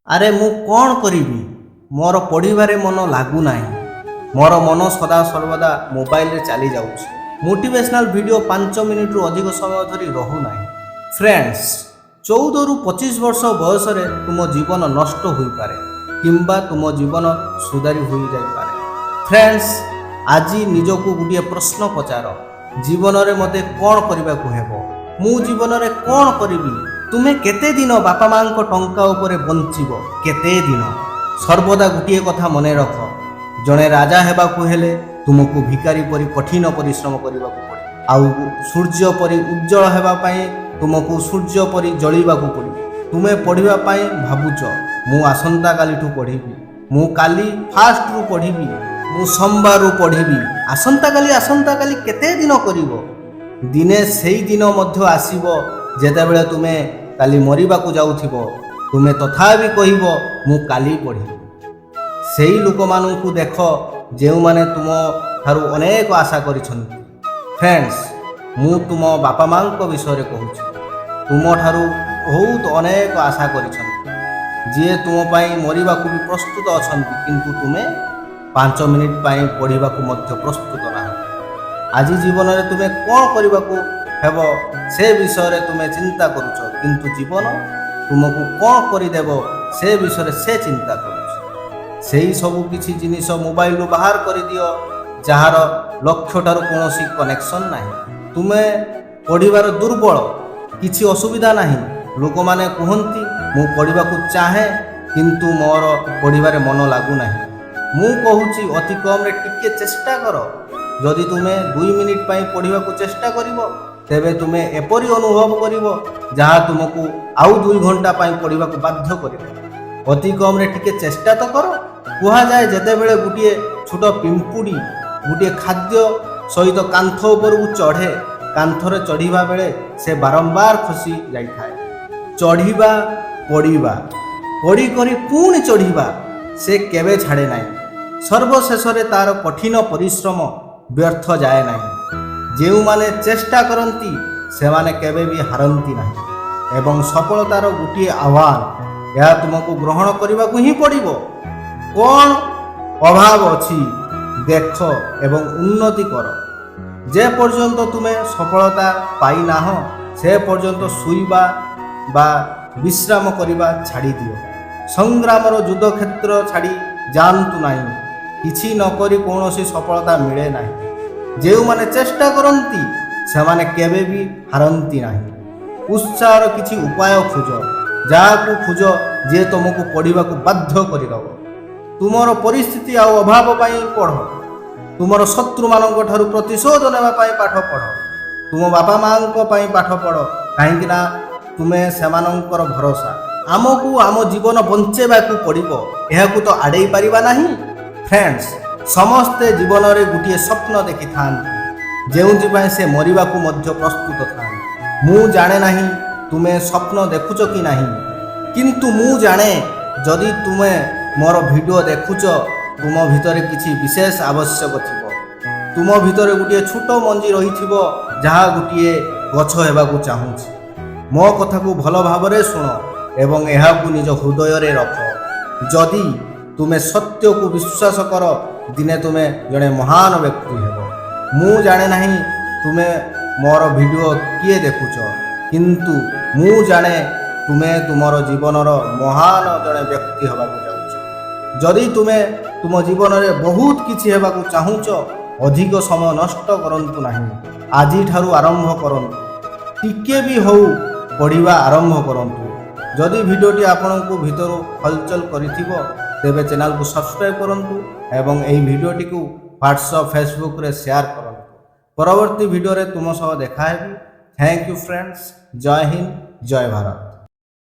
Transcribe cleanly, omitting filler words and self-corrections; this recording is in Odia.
ଆରେ ମୁଁ କ'ଣ କରିବି? ମୋର ପଢ଼ିବାରେ ମନ ଲାଗୁନାହିଁ। ମୋର ମନ ସଦା ସର୍ବଦା ମୋବାଇଲରେ ଚାଲି ଯାଉଛି। ମୋଟିଭେସନାଲ୍ ଭିଡ଼ିଓ 5 ମିନିଟ୍ରୁ ଅଧିକ ସମୟ ଧରି ରହୁନାହିଁ। ଫ୍ରେଣ୍ଡସ୍, 14ରୁ 25 ବର୍ଷ ବୟସରେ ତୁମ ଜୀବନ ନଷ୍ଟ ହୋଇପାରେ କିମ୍ବା ତୁମ ଜୀବନ ସୁଧାରି ହୋଇଯାଇପାରେ। ଫ୍ରେଣ୍ଡସ୍, ଆଜି ନିଜକୁ ଗୋଟିଏ ପ୍ରଶ୍ନ ପଚାର, ଜୀବନରେ ମୋତେ କ'ଣ କରିବାକୁ ହେବ? ମୁଁ ଜୀବନରେ କ'ଣ କରିବି? ତୁମେ କେତେ ଦିନ ବାପା ମାଙ୍କ ଟଙ୍କା ଉପରେ ବଞ୍ଚିବ? କେତେ ଦିନ? ସର୍ବଦା ଗୋଟିଏ କଥା ମନେ ରଖ, ଜଣେ ରାଜା ହେବାକୁ ହେଲେ ତୁମକୁ ଭିକାରୀ ପରି କଠିନ ପରିଶ୍ରମ କରିବାକୁ ପଡ଼ିବ। ଆଉ ସୂର୍ଯ୍ୟ ପରି ଉଜ୍ଜଳ ହେବା ପାଇଁ ତୁମକୁ ସୂର୍ଯ୍ୟ ପରି ଜଳିବାକୁ ପଡ଼ିବ। ତୁମେ ପଢ଼ିବା ପାଇଁ ଭାବୁଛ, ମୁଁ ଆସନ୍ତାକାଲିଠୁ ପଢ଼ିବି, ମୁଁ କାଲି ଫାଷ୍ଟରୁ ପଢ଼ିବି, ମୁଁ ସୋମବାରରୁ ପଢ଼ିବି। ଆସନ୍ତାକାଲି କେତେ ଦିନ କରିବ? ଦିନେ ସେଇ ଦିନ ମଧ୍ୟ ଆସିବ ଯେତେବେଳେ ତୁମେ କାଲି ମରିବାକୁ ଯାଉଥିବ, ତୁମେ ତଥାପି କହିବ ମୁଁ କାଲି ପଢ଼ିବି। ସେଇ ଲୋକମାନଙ୍କୁ ଦେଖ ଯେଉଁମାନେ ତୁମ ଠାରୁ ଅନେକ ଆଶା କରିଛନ୍ତି। ଫ୍ରେଣ୍ଡସ୍, ମୁଁ ତୁମ ବାପା ମାଙ୍କ ବିଷୟରେ କହୁଛି। ତୁମଠାରୁ ବହୁତ ଅନେକ ଆଶା କରିଛନ୍ତି, ଯିଏ ତୁମ ପାଇଁ ମରିବାକୁ ବି ପ୍ରସ୍ତୁତ ଅଛନ୍ତି, କିନ୍ତୁ ତୁମେ 5 ମିନିଟ୍ ପାଇଁ ପଢ଼ିବାକୁ ମଧ୍ୟ ପ୍ରସ୍ତୁତ ନାହିଁ। ଆଜି ଜୀବନରେ ତୁମେ କ'ଣ କରିବାକୁ ହେବ ସେ ବିଷୟରେ ତୁମେ ଚିନ୍ତା କରୁଛ, କିନ୍ତୁ ଜୀବନ ତୁମକୁ କ'ଣ କରିଦେବ ସେ ବିଷୟରେ ସେ ଚିନ୍ତା କରୁଛି। ସେହି ସବୁ କିଛି ଜିନିଷ ମୋବାଇଲରୁ ବାହାର କରିଦିଅ ଯାହାର ଲକ୍ଷ୍ୟଠାରୁ କୌଣସି କନେକ୍ସନ୍ ନାହିଁ। ତୁମେ ପଢ଼ିବାର ଦୁର୍ବଳ, କିଛି ଅସୁବିଧା ନାହିଁ। ଲୋକମାନେ କୁହନ୍ତି ମୁଁ ପଢ଼ିବାକୁ ଚାହେଁ କିନ୍ତୁ ମୋର ପଢ଼ିବାରେ ମନ ଲାଗୁନାହିଁ। ମୁଁ କହୁଛି ଅତି କମ୍ରେ ଟିକେ ଚେଷ୍ଟା କର। ଯଦି ତୁମେ 2 ମିନିଟ୍ ପାଇଁ ପଢ଼ିବାକୁ ଚେଷ୍ଟା କରିବ, ତେବେ ତୁମେ ଏପରି ଅନୁଭବ କରିବ ଯାହା ତୁମକୁ ଆଉ 2 ଘଣ୍ଟା ପାଇଁ ପଢ଼ିବାକୁ ବାଧ୍ୟ କରିବ। ଅତି କମ୍ରେ ଟିକେ ଚେଷ୍ଟା ତ କର। କୁହାଯାଏ ଯେତେବେଳେ ଗୋଟିଏ ଛୋଟ ପିମ୍ପୁଡ଼ି ଗୋଟିଏ ଖାଦ୍ୟ ସହିତ କାନ୍ଥ ଉପରକୁ ଚଢ଼େ, କାନ୍ଥରେ ଚଢ଼ିବା ବେଳେ ସେ ବାରମ୍ବାର ଖସି ଯାଇଥାଏ। ଚଢ଼ିବା, ପଡ଼ିବା, ପଢ଼ି କରି ପୁଣି ଚଢ଼ିବା, ସେ କେବେ ଛାଡ଼େ ନାହିଁ। ସର୍ବଶେଷରେ ତା'ର କଠିନ ପରିଶ୍ରମ ବ୍ୟର୍ଥ ଯାଏ ନାହିଁ। ଯେଉଁମାନେ ଚେଷ୍ଟା କରନ୍ତି ସେମାନେ କେବେ ବି ହାରନ୍ତି ନାହିଁ। ଏବଂ ସଫଳତାର ଗୋଟିଏ ଆହ୍ୱାନ, ଏହା ତୁମକୁ ଗ୍ରହଣ କରିବାକୁ ହିଁ ପଡ଼ିବ। କ'ଣ ଅଭାବ ଅଛି ଦେଖ ଏବଂ ଉନ୍ନତି କର। ଯେ ପର୍ଯ୍ୟନ୍ତ ତୁମେ ସଫଳତା ପାଇନାହଁ ସେ ପର୍ଯ୍ୟନ୍ତ ଶୋଇବା ବା ବିଶ୍ରାମ କରିବା ଛାଡ଼ିଦିଅ। ସଂଗ୍ରାମର ଯୁଦ୍ଧକ୍ଷେତ୍ର ଛାଡ଼ି ଯାଆନ୍ତୁ ନାହିଁ। କିଛି ନକରି କୌଣସି ସଫଳତା ମିଳେ ନାହିଁ। ଯେଉଁମାନେ ଚେଷ୍ଟା କରନ୍ତି ସେମାନେ କେବେ ବି ହାରନ୍ତି ନାହିଁ। ଉତ୍ସାହର କିଛି ଉପାୟ ଖୋଜ, ଯାହାକୁ ଖୋଜ ଯିଏ ତୁମକୁ ପଢ଼ିବାକୁ ବାଧ୍ୟ କରିଦେବ। ତୁମର ପରିସ୍ଥିତି ଆଉ ଅଭାବ ପାଇଁ ପଢ଼। ତୁମର ଶତ୍ରୁମାନଙ୍କ ଠାରୁ ପ୍ରତିଶୋଧ ନେବା ପାଇଁ ପାଠ ପଢ଼। ତୁମ ବାପା ମାଙ୍କ ପାଇଁ ପାଠ ପଢ଼, କାହିଁକିନା ତୁମେ ସେମାନଙ୍କର ଭରସା। ଆମକୁ ଆମ ଜୀବନ ବଞ୍ଚେଇବାକୁ ପଡ଼ିବ, ଏହାକୁ ତ ଆଡ଼େଇ ପାରିବା ନାହିଁ। ଫ୍ରେଣ୍ଡସ୍, ସମସ୍ତେ ଜୀବନରେ ଗୋଟିଏ ସ୍ୱପ୍ନ ଦେଖିଥାନ୍ତି, ଯେଉଁଥିପାଇଁ ସେ ମରିବାକୁ ମଧ୍ୟ ପ୍ରସ୍ତୁତ ଥାନ୍ତି। ମୁଁ ଜାଣେ ନାହିଁ ତୁମେ ସ୍ୱପ୍ନ ଦେଖୁଛ କି ନାହିଁ, କିନ୍ତୁ ମୁଁ ଜାଣେ ଯଦି ତୁମେ ମୋର ଭିଡ଼ିଓ ଦେଖୁଛ, ତୁମ ଭିତରେ କିଛି ବିଶେଷ ଆବଶ୍ୟକ ଥିବ। ତୁମ ଭିତରେ ଗୋଟିଏ ଛୋଟ ମଞ୍ଜି ରହିଥିବ ଯାହା ଗୋଟିଏ ଗଛ ହେବାକୁ ଚାହୁଁଛି। ମୋ କଥାକୁ ଭଲ ଭାବରେ ଶୁଣ ଏବଂ ଏହାକୁ ନିଜ ହୃଦୟରେ ରଖ। ଯଦି ତୁମେ ସତ୍ୟକୁ ବିଶ୍ୱାସ କର, ଦିନେ ତୁମେ ଜଣେ ମହାନ ବ୍ୟକ୍ତି ହେବ। ମୁଁ ଜାଣେ ନାହିଁ ତୁମେ ମୋର ଭିଡ଼ିଓ କିଏ ଦେଖୁଛ, କିନ୍ତୁ ମୁଁ ଜାଣେ ତୁମେ ତୁମର ଜୀବନର ମହାନ ଜଣେ ବ୍ୟକ୍ତି ହେବାକୁ ଯାଉଛ। ଯଦି ତୁମେ ତୁମ ଜୀବନରେ ବହୁତ କିଛି ହେବାକୁ ଚାହୁଁଛ, ଅଧିକ ସମୟ ନଷ୍ଟ କରନ୍ତୁ ନାହିଁ। ଆଜିଠାରୁ ଆରମ୍ଭ କରନ୍ତୁ। ଟିକେ ବି ହେଉ ପଢ଼ିବା ଆରମ୍ଭ କରନ୍ତୁ। ଯଦି ଭିଡ଼ିଓଟି ଆପଣଙ୍କୁ ଭିତରୁ ହଲଚଲ କରିଥିବ, ତେବେ ଚ୍ୟାନେଲକୁ ସବସ୍କ୍ରାଇବ୍ କରନ୍ତୁ ଏବଂ ଏହି ଭିଡ଼ିଓଟିକୁ ହ୍ୱାଟ୍ସଆପ୍, ଫେସବୁକ୍ରେ ସେୟାର କରନ୍ତୁ। ପରବର୍ତ୍ତୀ ଭିଡ଼ିଓରେ ତୁମ ସହ ଦେଖା ହେବି। Thank you friends. ଜୟ ହିନ୍ଦ, ଜୟ ଭାରତ।